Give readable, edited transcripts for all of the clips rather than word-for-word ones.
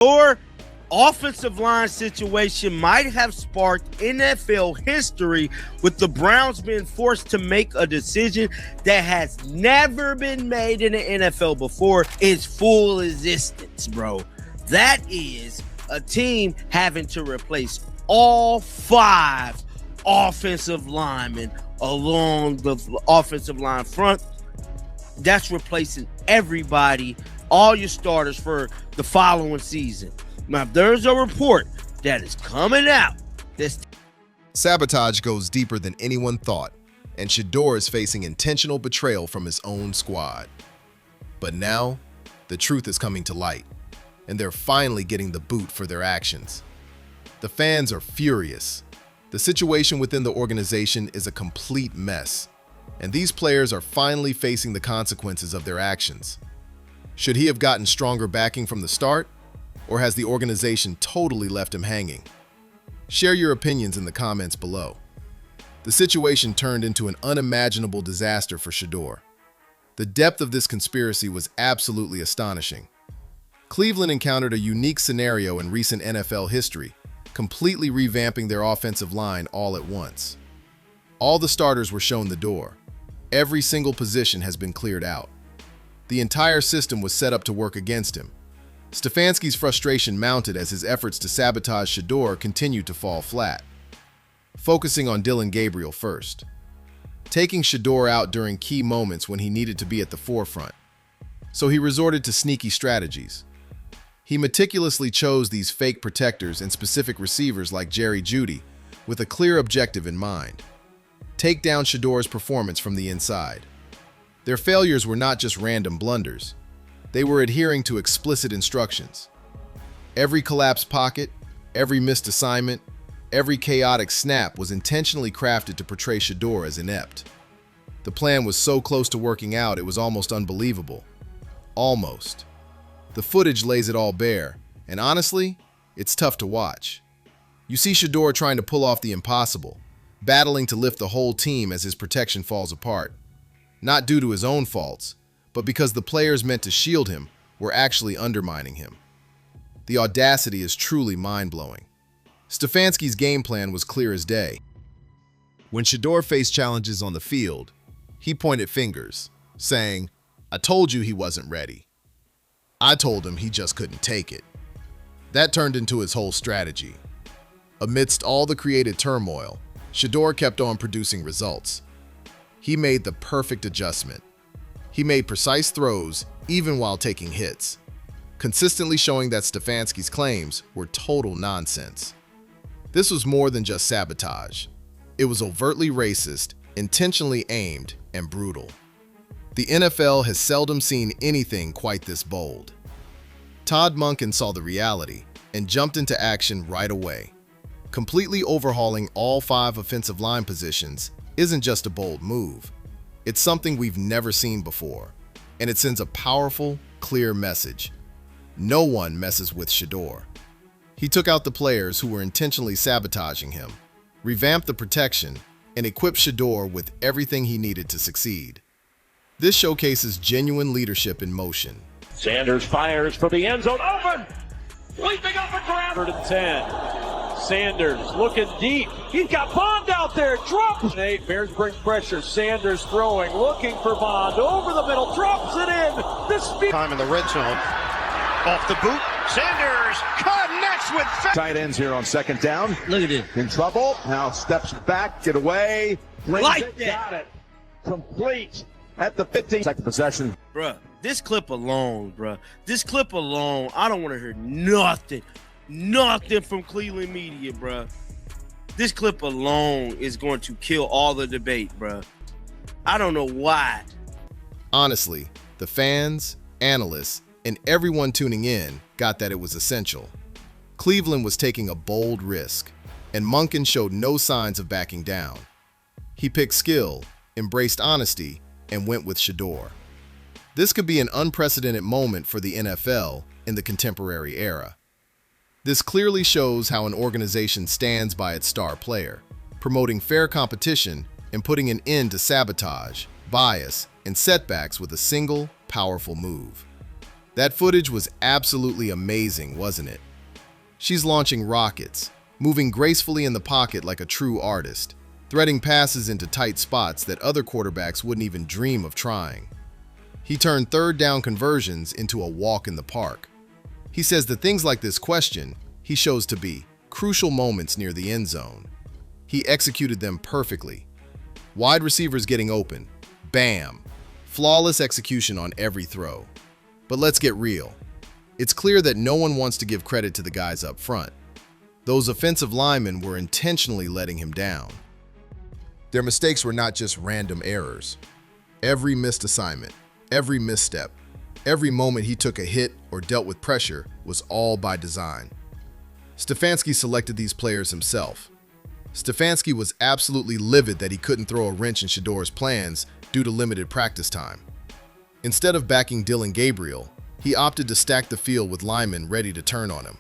Or offensive line situation might have sparked NFL history, with the Browns being forced to make a decision that has never been made in the NFL before its full existence, bro. That is a team having to replace all 5 offensive linemen along the offensive line front. That's replacing everybody, all your starters for the following season. Now, there's a report that is coming out. Sabotage goes deeper than anyone thought, and Shedeur is facing intentional betrayal from his own squad. But now, the truth is coming to light, and they're finally getting the boot for their actions. The fans are furious. The situation within the organization is a complete mess, and these players are finally facing the consequences of their actions. Should he have gotten stronger backing from the start, or has the organization totally left him hanging? Share your opinions in the comments below. The situation turned into an unimaginable disaster for Shedeur. The depth of this conspiracy was absolutely astonishing. Cleveland encountered a unique scenario in recent NFL history, completely revamping their offensive line all at once. All the starters were shown the door. Every single position has been cleared out. The entire system was set up to work against him. Stefanski's frustration mounted as his efforts to sabotage Shedeur continued to fall flat. Focusing on Dillon Gabriel first, taking Shedeur out during key moments when he needed to be at the forefront. So he resorted to sneaky strategies. He meticulously chose these fake protectors and specific receivers like Jerry Jeudy with a clear objective in mind: take down Shedeur's performance from the inside. Their failures were not just random blunders. They were adhering to explicit instructions. Every collapsed pocket, every missed assignment, every chaotic snap was intentionally crafted to portray Shedeur as inept. The plan was so close to working out, it was almost unbelievable. Almost. The footage lays it all bare, and honestly, it's tough to watch. You see Shedeur trying to pull off the impossible, battling to lift the whole team as his protection falls apart. Not due to his own faults, but because the players meant to shield him were actually undermining him. The audacity is truly mind-blowing. Stefanski's game plan was clear as day. When Shedeur faced challenges on the field, he pointed fingers, saying, "I told you he wasn't ready. I told him he just couldn't take it." That turned into his whole strategy. Amidst all the created turmoil, Shedeur kept on producing results. He made the perfect adjustment. He made precise throws even while taking hits, consistently showing that Stefanski's claims were total nonsense. This was more than just sabotage. It was overtly racist, intentionally aimed, and brutal. The NFL has seldom seen anything quite this bold. Todd Monken saw the reality and jumped into action right away. Completely overhauling all 5 offensive line positions isn't just a bold move. It's something we've never seen before, and it sends a powerful, clear message. No one messes with Shedeur. He took out the players who were intentionally sabotaging him, revamped the protection, and equipped Shedeur with everything he needed to succeed. This showcases genuine leadership in motion. Sanders fires for the end zone, open! Leaping up and grabber to 10. Sanders looking deep. He's got Bond out there. Drops. 8. Bears bring pressure. Sanders throwing, looking for Bond. Over the middle. Drops it in. This speed. Time in the red zone. Off the boot. Sanders connects with. Tight ends here on second down. Look at it. In trouble. Now steps back. Get away. Like that. Got it. Complete at the 15. Second possession. Bruh, this clip alone, I don't want to hear nothing from Cleveland media, bruh. This clip alone is going to kill all the debate, bruh. I don't know why. Honestly, the fans, analysts, and everyone tuning in got that it was essential. Cleveland was taking a bold risk, and Monken showed no signs of backing down. He picked skill, embraced honesty, and went with Shedeur. This could be an unprecedented moment for the NFL in the contemporary era. This clearly shows how an organization stands by its star player, promoting fair competition and putting an end to sabotage, bias, and setbacks with a single, powerful move. That footage was absolutely amazing, wasn't it? She's launching rockets, moving gracefully in the pocket like a true artist, threading passes into tight spots that other quarterbacks wouldn't even dream of trying. He turned third down conversions into a walk in the park. He says that things like this question he shows to be crucial moments near the end zone. He executed them perfectly. Wide receivers getting open. Bam! Flawless execution on every throw. But let's get real. It's clear that no one wants to give credit to the guys up front. Those offensive linemen were intentionally letting him down. Their mistakes were not just random errors. Every missed assignment, every misstep, every moment he took a hit or dealt with pressure was all by design. Stefanski selected these players himself. Stefanski was absolutely livid that he couldn't throw a wrench in Shedor's plans due to limited practice time. Instead of backing Dillon Gabriel, he opted to stack the field with linemen ready to turn on him.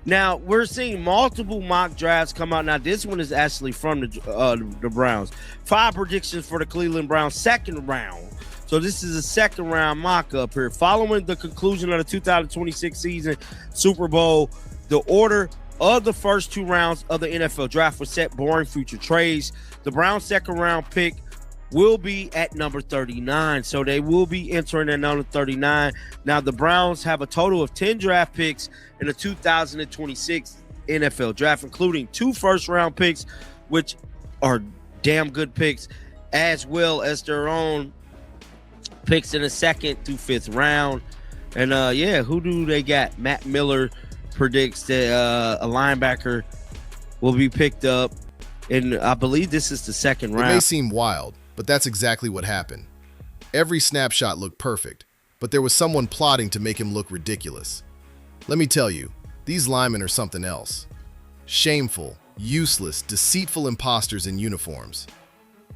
Now, we're seeing multiple mock drafts come out. Now, this one is actually from the Browns. 5 predictions for the Cleveland Browns, second round. So this is a second round mock up here. Following the conclusion of the 2026 season Super Bowl, the order of the first 2 rounds of the NFL draft was set, barring future trades. The Browns' second round pick will be at number 39. So they will be entering at number 39. Now, the Browns have a total of 10 draft picks in the 2026 NFL draft, including 2 first-round picks, which are damn good picks, as well as their own picks in the 2nd through 5th round. And, yeah, who do they got? Matt Miller predicts that a linebacker will be picked up, and I believe this is the 2nd round. It may seem wild, but that's exactly what happened. Every snapshot looked perfect, but there was someone plotting to make him look ridiculous. Let me tell you, these linemen are something else. Shameful, useless, deceitful imposters in uniforms.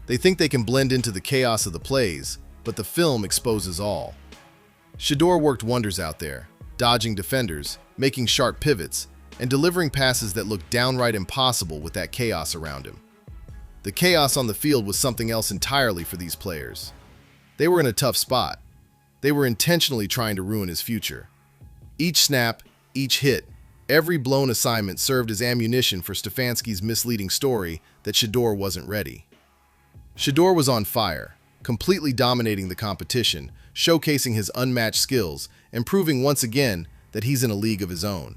They think they can blend into the chaos of the plays, but the film exposes all. Shedeur worked wonders out there, dodging defenders, making sharp pivots, and delivering passes that looked downright impossible with that chaos around him. The chaos on the field was something else entirely for these players. They were in a tough spot. They were intentionally trying to ruin his future. Each snap, each hit, every blown assignment served as ammunition for Stefanski's misleading story that Shedeur wasn't ready. Shedeur was on fire, completely dominating the competition, showcasing his unmatched skills, and proving once again that he's in a league of his own.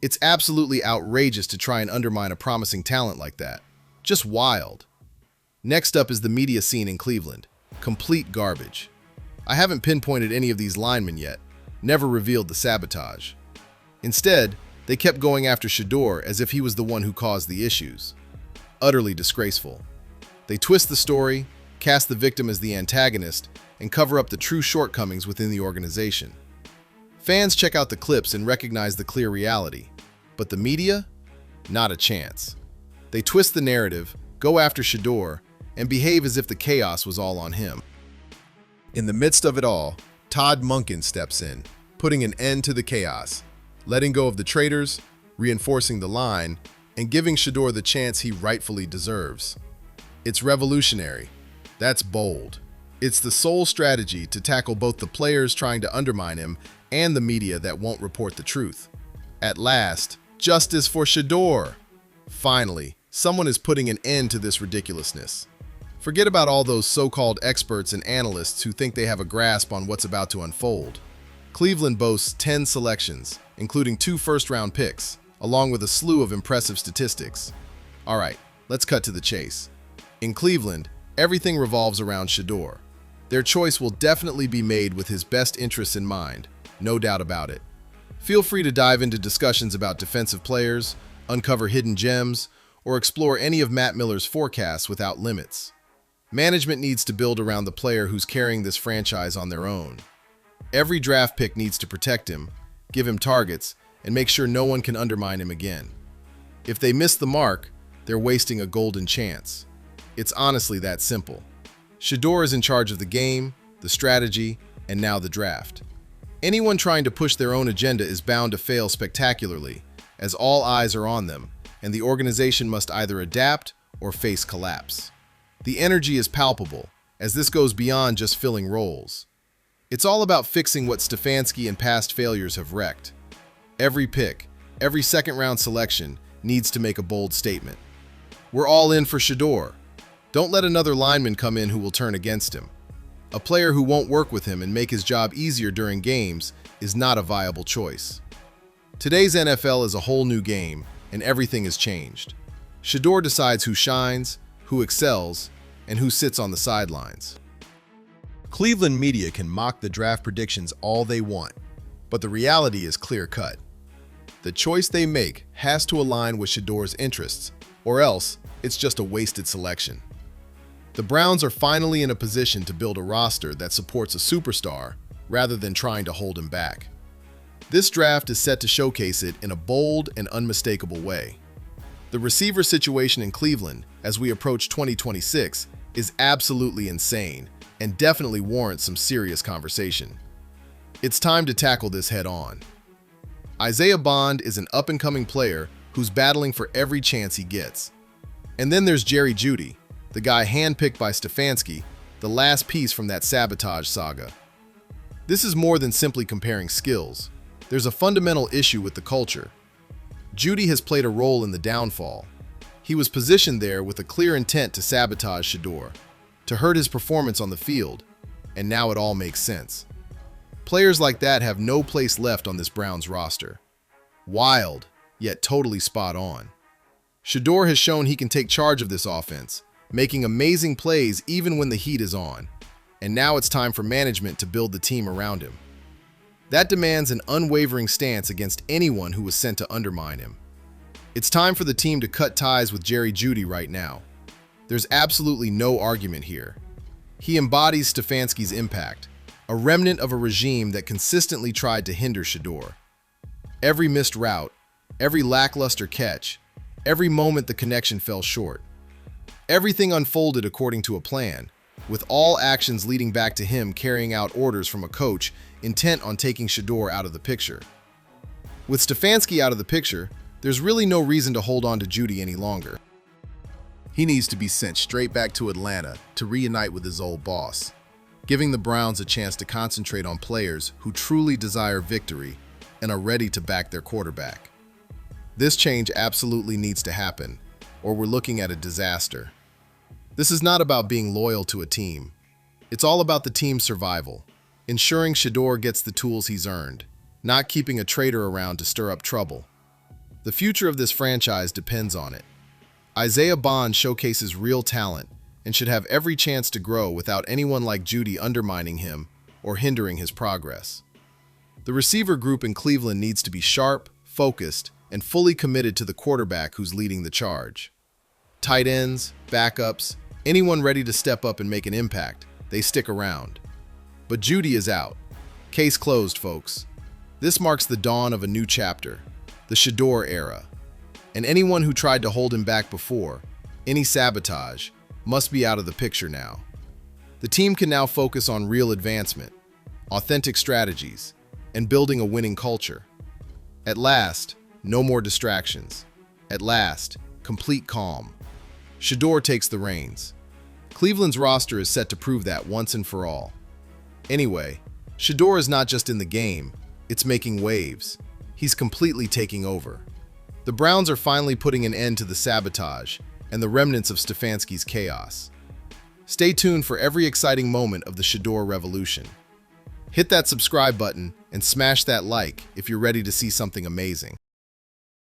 It's absolutely outrageous to try and undermine a promising talent like that. Just wild. Next up is the media scene in Cleveland. Complete garbage. I haven't pinpointed any of these linemen yet, never revealed the sabotage. Instead, they kept going after Shedeur as if he was the one who caused the issues. Utterly disgraceful. They twist the story, cast the victim as the antagonist, and cover up the true shortcomings within the organization. Fans check out the clips and recognize the clear reality, but the media? Not a chance. They twist the narrative, go after Shedeur, and behave as if the chaos was all on him. In the midst of it all, Todd Monken steps in, putting an end to the chaos, letting go of the traitors, reinforcing the line, and giving Shedeur the chance he rightfully deserves. It's revolutionary. That's bold. It's the sole strategy to tackle both the players trying to undermine him and the media that won't report the truth. At last, justice for Shedeur! Finally, someone is putting an end to this ridiculousness. Forget about all those so-called experts and analysts who think they have a grasp on what's about to unfold. Cleveland boasts 10 selections, including 2 first-round picks, along with a slew of impressive statistics. All right, let's cut to the chase. In Cleveland, everything revolves around Shedeur. Their choice will definitely be made with his best interests in mind, no doubt about it. Feel free to dive into discussions about defensive players, uncover hidden gems, or explore any of Matt Miller's forecasts without limits. Management needs to build around the player who's carrying this franchise on their own. Every draft pick needs to protect him, give him targets, and make sure no one can undermine him again. If they miss the mark, they're wasting a golden chance. It's honestly that simple. Shedeur is in charge of the game, the strategy, and now the draft. Anyone trying to push their own agenda is bound to fail spectacularly, as all eyes are on them, and the organization must either adapt or face collapse. The energy is palpable, as this goes beyond just filling roles. It's all about fixing what Stefanski and past failures have wrecked. Every pick, every second-round selection needs to make a bold statement. We're all in for Shedeur. Don't let another lineman come in who will turn against him. A player who won't work with him and make his job easier during games is not a viable choice. Today's NFL is a whole new game, and everything has changed. Shedeur decides who shines, who excels, and who sits on the sidelines. Cleveland media can mock the draft predictions all they want, but the reality is clear-cut. The choice they make has to align with Shedeur's interests, or else it's just a wasted selection. The Browns are finally in a position to build a roster that supports a superstar rather than trying to hold him back. This draft is set to showcase it in a bold and unmistakable way. The receiver situation in Cleveland as we approach 2026 is absolutely insane and definitely warrants some serious conversation. It's time to tackle this head-on. Isaiah Bond is an up-and-coming player who's battling for every chance he gets. And then there's Jerry Jeudy, the guy handpicked by Stefanski, the last piece from that sabotage saga. This is more than simply comparing skills. There's a fundamental issue with the culture. Jeudy has played a role in the downfall. He was positioned there with a clear intent to sabotage Shedeur, to hurt his performance on the field, and now it all makes sense. Players like that have no place left on this Browns roster. Wild, yet totally spot on. Shedeur has shown he can take charge of this offense, making amazing plays even when the heat is on, and now it's time for management to build the team around him. That demands an unwavering stance against anyone who was sent to undermine him. It's time for the team to cut ties with Jerry Jeudy right now. There's absolutely no argument here. He embodies Stefanski's impact, a remnant of a regime that consistently tried to hinder Shedeur. Every missed route, every lackluster catch, every moment the connection fell short. Everything unfolded according to a plan, with all actions leading back to him carrying out orders from a coach intent on taking Shedeur out of the picture. With Stefanski out of the picture, there's really no reason to hold on to Jeudy any longer. He needs to be sent straight back to Atlanta to reunite with his old boss, giving the Browns a chance to concentrate on players who truly desire victory and are ready to back their quarterback. This change absolutely needs to happen, or we're looking at a disaster. This is not about being loyal to a team. It's all about the team's survival, ensuring Shedeur gets the tools he's earned, not keeping a traitor around to stir up trouble. The future of this franchise depends on it. Isaiah Bond showcases real talent and should have every chance to grow without anyone like Jeudy undermining him or hindering his progress. The receiver group in Cleveland needs to be sharp, focused, and fully committed to the quarterback who's leading the charge. Tight ends, backups, anyone ready to step up and make an impact, they stick around. But Jeudy is out. Case closed, folks. This marks the dawn of a new chapter, the Shedeur era. And anyone who tried to hold him back before, any sabotage, must be out of the picture now. The team can now focus on real advancement, authentic strategies, and building a winning culture. At last, no more distractions. At last, complete calm. Shedeur takes the reins. Cleveland's roster is set to prove that once and for all. Anyway, Shedeur is not just in the game, it's making waves. He's completely taking over. The Browns are finally putting an end to the sabotage and the remnants of Stefanski's chaos. Stay tuned for every exciting moment of the Shedeur revolution. Hit that subscribe button and smash that like if you're ready to see something amazing.